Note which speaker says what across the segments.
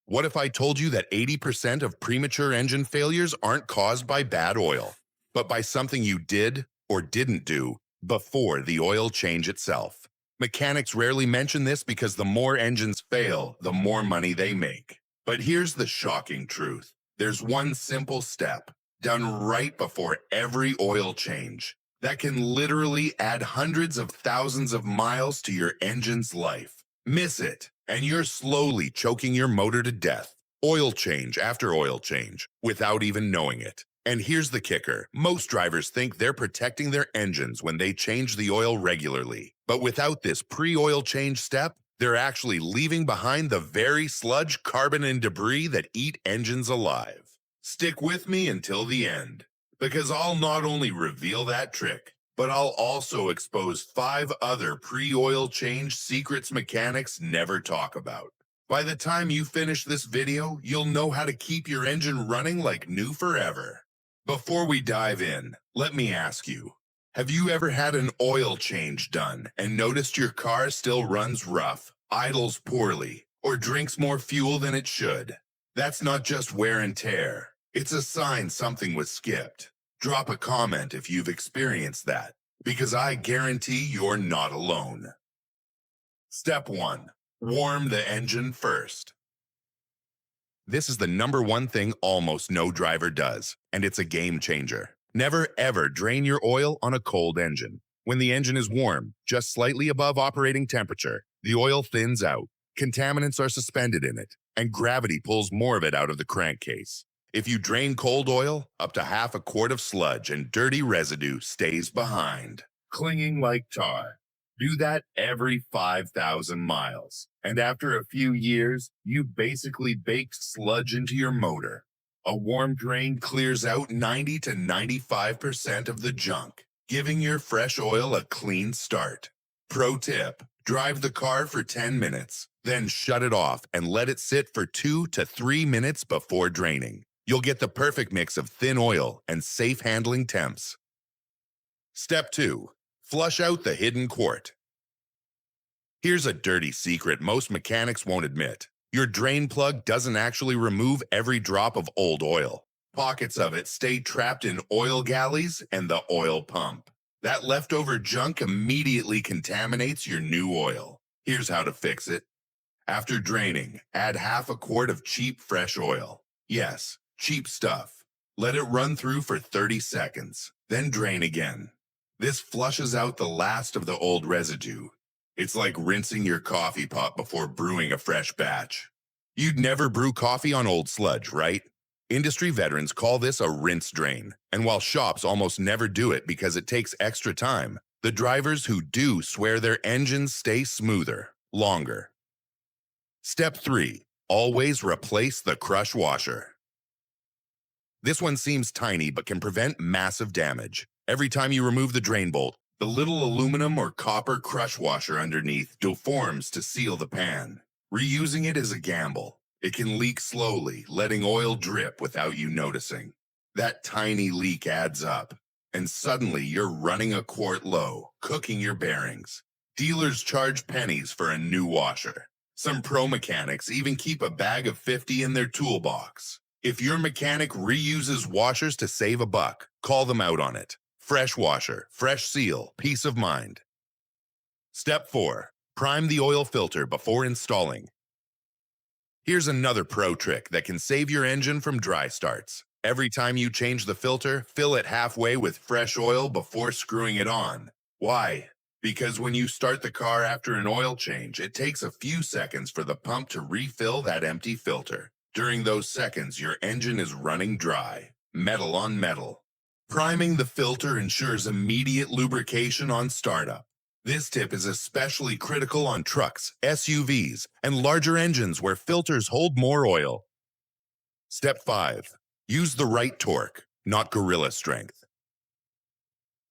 Speaker 1: What if I told you that 80% of premature engine failures aren't caused by bad oil, but by something you did or didn't do before the oil change itself? Mechanics rarely mention this because the more engines fail, the more money they make. But here's the shocking truth. There's one simple step, done right before every oil change, that can literally add hundreds of thousands of miles to your engine's life. Miss it, and you're slowly choking your motor to death, oil change after oil change, without even knowing it. And here's the kicker. Most drivers think they're protecting their engines when they change the oil regularly. But without this pre-oil change step, they're actually leaving behind the very sludge, carbon, and debris that eat engines alive. Stick with me until the end, because I'll not only reveal that trick, but I'll also expose 5 other pre-oil change secrets mechanics never talk about. By the time you finish this video, you'll know how to keep your engine running like new forever. Before we dive in, let me ask you, have you ever had an oil change done and noticed your car still runs rough, idles poorly, or drinks more fuel than it should? That's not just wear and tear. It's a sign something was skipped. Drop a comment if you've experienced that, because I guarantee you're not alone. Step 1. Warm the engine first. This is the #1 thing almost no driver does, and it's a game changer. Never ever drain your oil on a cold engine. When the engine is warm, just slightly above operating temperature, the oil thins out, contaminants are suspended in it, and gravity pulls more of it out of the crankcase. If you drain cold oil, up to half a quart of sludge and dirty residue stays behind, clinging like tar. Do that every 5,000 miles, and after a few years, you've basically baked sludge into your motor. A warm drain clears out 90 to 95% of the junk, giving your fresh oil a clean start. Pro tip, drive the car for 10 minutes, then shut it off and let it sit for 2 to 3 minutes before draining. You'll get the perfect mix of thin oil and safe handling temps. Step 2. Flush out the hidden quart. Here's a dirty secret most mechanics won't admit. Your drain plug doesn't actually remove every drop of old oil. Pockets of it stay trapped in oil galleys and the oil pump. That leftover junk immediately contaminates your new oil. Here's how to fix it. After draining, add half a quart of cheap fresh oil. Yes, cheap stuff. Let it run through for 30 seconds, then drain again. This flushes out the last of the old residue. It's like rinsing your coffee pot before brewing a fresh batch. You'd never brew coffee on old sludge, right? Industry veterans call this a rinse drain, and while shops almost never do it because it takes extra time, the drivers who do swear their engines stay smoother, longer. Step 3. Always replace the crush washer. This one seems tiny but can prevent massive damage. Every time you remove the drain bolt, the little aluminum or copper crush washer underneath deforms to seal the pan. Reusing it is a gamble. It can leak slowly, letting oil drip without you noticing. That tiny leak adds up, and suddenly you're running a quart low, cooking your bearings. Dealers charge pennies for a new washer. Some pro mechanics even keep a bag of 50 in their toolbox. If your mechanic reuses washers to save a buck, call them out on it. Fresh washer, fresh seal, peace of mind. Step 4. Prime the oil filter before installing. Here's another pro trick that can save your engine from dry starts. Every time you change the filter, fill it halfway with fresh oil before screwing it on. Why? Because when you start the car after an oil change, it takes a few seconds for the pump to refill that empty filter. During those seconds, your engine is running dry, metal on metal. Priming the filter ensures immediate lubrication on startup. This tip is especially critical on trucks, SUVs, and larger engines where filters hold more oil. Step 5. Use the right torque, not gorilla strength.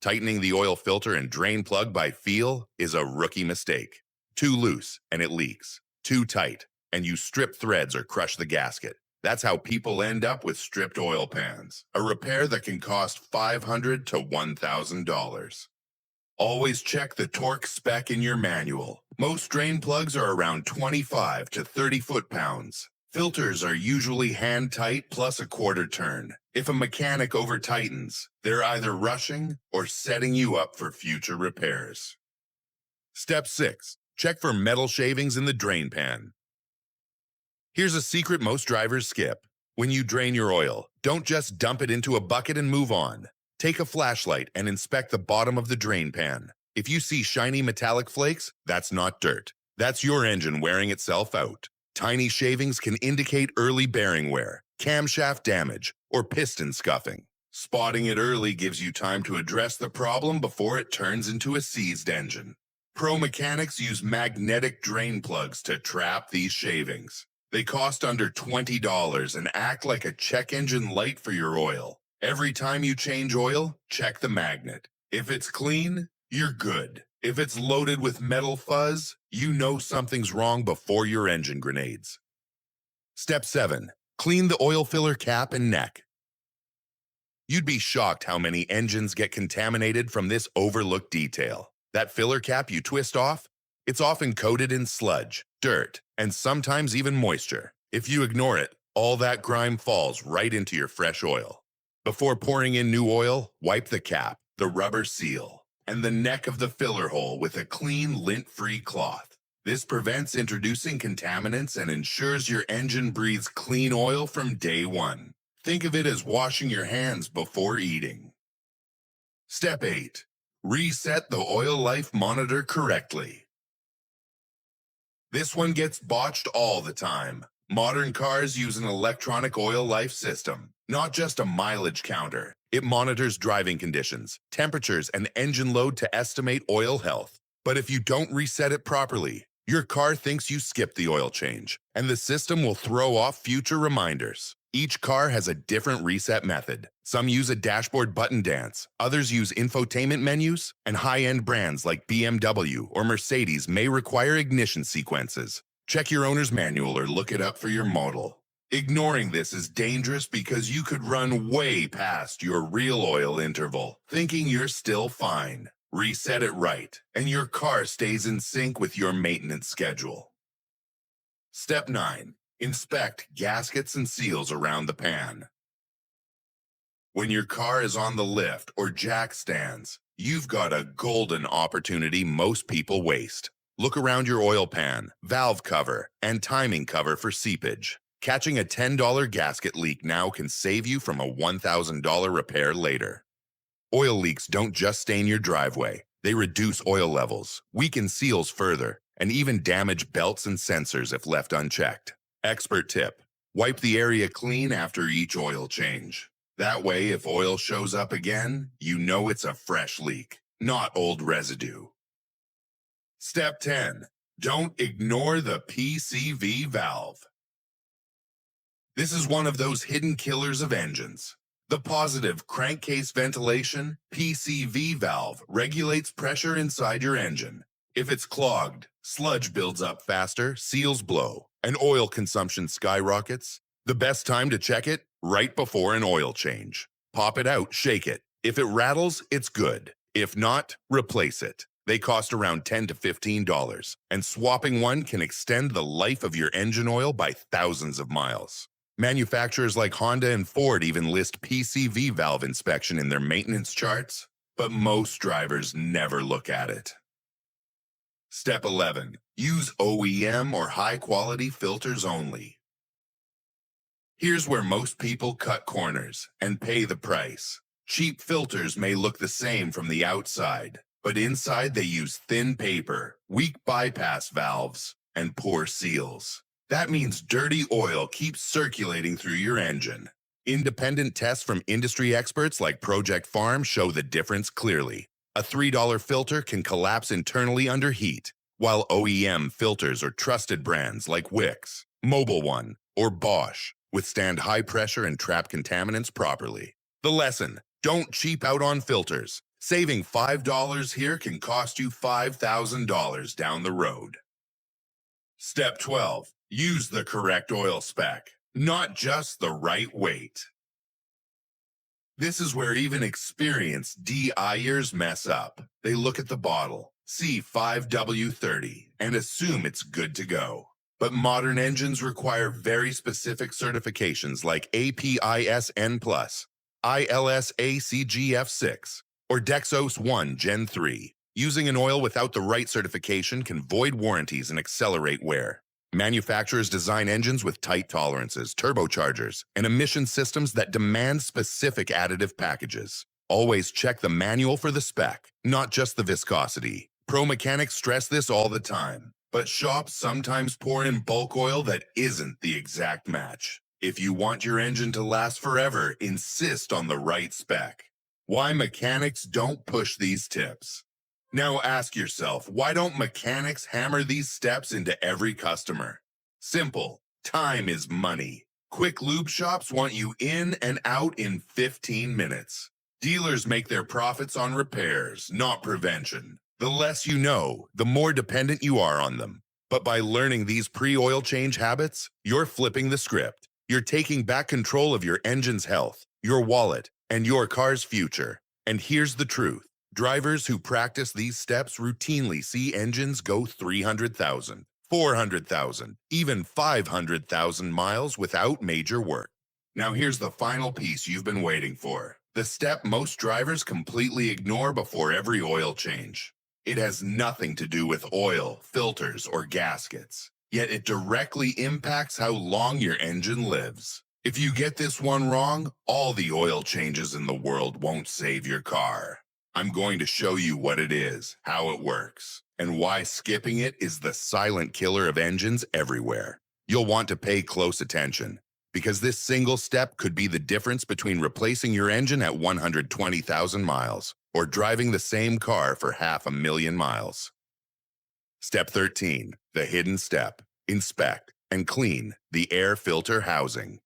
Speaker 1: Tightening the oil filter and drain plug by feel is a rookie mistake. Too loose and it leaks. Too tight and you strip threads or crush the gasket. That's how people end up with stripped oil pans, a repair that can cost $500 to $1,000. Always check the torque spec in your manual. Most drain plugs are around 25 to 30 foot-pounds. Filters are usually hand tight plus a quarter turn. If a mechanic over tightens, they're either rushing or setting you up for future repairs. Step 6. Check for metal shavings in the drain pan. Here's a secret most drivers skip. When you drain your oil, don't just dump it into a bucket and move on. Take a flashlight and inspect the bottom of the drain pan. If you see shiny metallic flakes, that's not dirt. That's your engine wearing itself out. Tiny shavings can indicate early bearing wear, camshaft damage, or piston scuffing. Spotting it early gives you time to address the problem before it turns into a seized engine. Pro mechanics use magnetic drain plugs to trap these shavings. They cost under $20 and act like a check engine light for your oil. Every time you change oil, check the magnet. If it's clean, you're good. If it's loaded with metal fuzz, you know something's wrong before your engine grenades. Step 7. Clean the oil filler cap and neck. You'd be shocked how many engines get contaminated from this overlooked detail. That filler cap you twist off, it's often coated in sludge, dirt, and sometimes even moisture. If you ignore it, all that grime falls right into your fresh oil. Before pouring in new oil, wipe the cap, the rubber seal, and the neck of the filler hole with a clean, lint-free cloth. This prevents introducing contaminants and ensures your engine breathes clean oil from day one. Think of it as washing your hands before eating. Step 8. Reset the oil life monitor correctly. This one gets botched all the time. Modern cars use an electronic oil life system, not just a mileage counter. It monitors driving conditions, temperatures, and engine load to estimate oil health. But if you don't reset it properly, your car thinks you skipped the oil change, and the system will throw off future reminders. Each car has a different reset method. Some use a dashboard button dance, others use infotainment menus, and high-end brands like BMW or Mercedes may require ignition sequences. Check your owner's manual or look it up for your model. Ignoring this is dangerous because you could run way past your real oil interval, thinking you're still fine. Reset it right, and your car stays in sync with your maintenance schedule. Step 9. Inspect gaskets and seals around the pan. When your car is on the lift or jack stands, you've got a golden opportunity most people waste. Look around your oil pan, valve cover, and timing cover for seepage. Catching a $10 gasket leak now can save you from a $1,000 repair later. Oil leaks don't just stain your driveway. They reduce oil levels, weaken seals further, and even damage belts and sensors if left unchecked. Expert tip: wipe the area clean after each oil change. That way, if oil shows up again, you know it's a fresh leak, not old residue. Step 10. Don't ignore the PCV valve. This is one of those hidden killers of engines. The positive crankcase ventilation PCV valve regulates pressure inside your engine. If it's clogged, sludge builds up faster, seals blow, and oil consumption skyrockets. The best time to check it? Right before an oil change. Pop it out, shake it. If it rattles, it's good. If not, replace it. They cost around $10 to $15, and swapping one can extend the life of your engine oil by thousands of miles. Manufacturers like Honda and Ford even list PCV valve inspection in their maintenance charts, but most drivers never look at it. Step 11. Use OEM or high-quality filters only. Here's where most people cut corners and pay the price. Cheap filters may look the same from the outside, but inside they use thin paper, weak bypass valves, and poor seals. That means dirty oil keeps circulating through your engine. Independent tests from industry experts like Project Farm show the difference clearly. A $3 filter can collapse internally under heat, while OEM filters or trusted brands like Wix, Mobile One, or Bosch withstand high pressure and trap contaminants properly. The lesson: don't cheap out on filters. Saving $5 here can cost you $5,000 down the road. Step 12. Use the correct oil spec, not just the right weight. This is where even experienced DIers mess up. They look at the bottle, see 5W30, and assume it's good to go. But modern engines require very specific certifications like APISN+, ILSACGF6, or Dexos 1 Gen 3. Using an oil without the right certification can void warranties and accelerate wear. Manufacturers design engines with tight tolerances, turbochargers, and emission systems that demand specific additive packages. Always check the manual for the spec, not just the viscosity. Pro mechanics stress this all the time, but shops sometimes pour in bulk oil that isn't the exact match. If you want your engine to last forever, insist on the right spec. Why mechanics don't push these tips. Now ask yourself, why don't mechanics hammer these steps into every customer? Simple. Time is money. Quick lube shops want you in and out in 15 minutes. Dealers make their profits on repairs, not prevention. The less you know, the more dependent you are on them. But by learning these pre-oil change habits, you're flipping the script. You're taking back control of your engine's health, your wallet, and your car's future. And here's the truth. Drivers who practice these steps routinely see engines go 300,000, 400,000, even 500,000 miles without major work. Now here's the final piece you've been waiting for. The step most drivers completely ignore before every oil change. It has nothing to do with oil, filters, or gaskets. Yet it directly impacts how long your engine lives. If you get this one wrong, all the oil changes in the world won't save your car. I'm going to show you what it is, how it works, and why skipping it is the silent killer of engines everywhere. You'll want to pay close attention, because this single step could be the difference between replacing your engine at 120,000 miles or driving the same car for 500,000 miles. Step 13, the hidden step. Inspect and clean the air filter housing.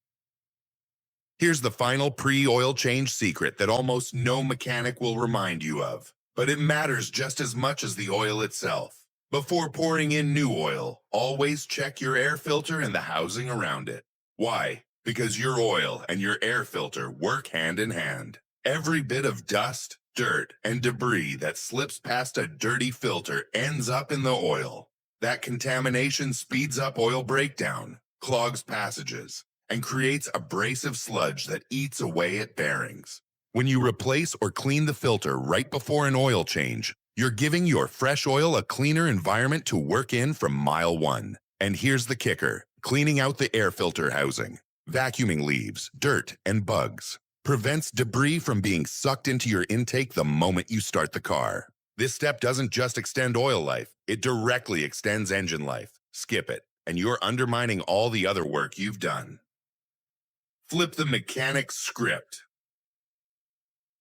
Speaker 1: Here's the final pre-oil change secret that almost no mechanic will remind you of, but it matters just as much as the oil itself. Before pouring in new oil, always check your air filter and the housing around it. Why? Because your oil and your air filter work hand in hand. Every bit of dust, dirt, and debris that slips past a dirty filter ends up in the oil. That contamination speeds up oil breakdown, clogs passages, and creates abrasive sludge that eats away at bearings. When you replace or clean the filter right before an oil change, you're giving your fresh oil a cleaner environment to work in from mile one. And here's the kicker, cleaning out the air filter housing. Vacuuming leaves, dirt, and bugs. Prevents debris from being sucked into your intake the moment you start the car. This step doesn't just extend oil life, it directly extends engine life. Skip it, and you're undermining all the other work you've done. Flip the mechanic's script.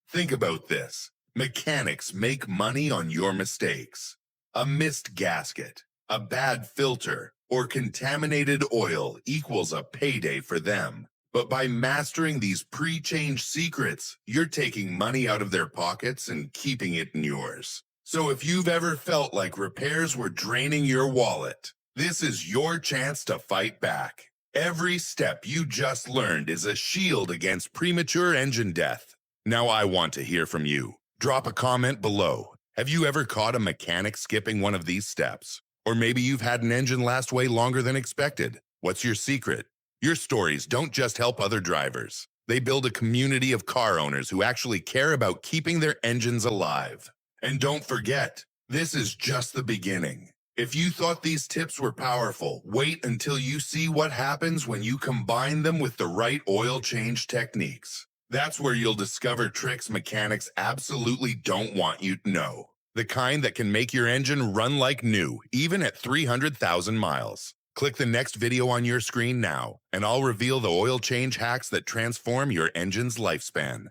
Speaker 1: Think about this. Mechanics make money on your mistakes. A missed gasket, a bad filter, or contaminated oil equals a payday for them. But by mastering these pre-change secrets, you're taking money out of their pockets and keeping it in yours. So if you've ever felt like repairs were draining your wallet, this is your chance to fight back. Every step you just learned is a shield against premature engine death. Now I want to hear from you. Drop a comment below. Have you ever caught a mechanic skipping one of these steps? Or maybe you've had an engine last way longer than expected. What's your secret? Your stories don't just help other drivers. They build a community of car owners who actually care about keeping their engines alive. And don't forget, this is just the beginning. If you thought these tips were powerful, wait until you see what happens when you combine them with the right oil change techniques. That's where you'll discover tricks mechanics absolutely don't want you to know. The kind that can make your engine run like new, even at 300,000 miles. Click the next video on your screen now, and I'll reveal the oil change hacks that transform your engine's lifespan.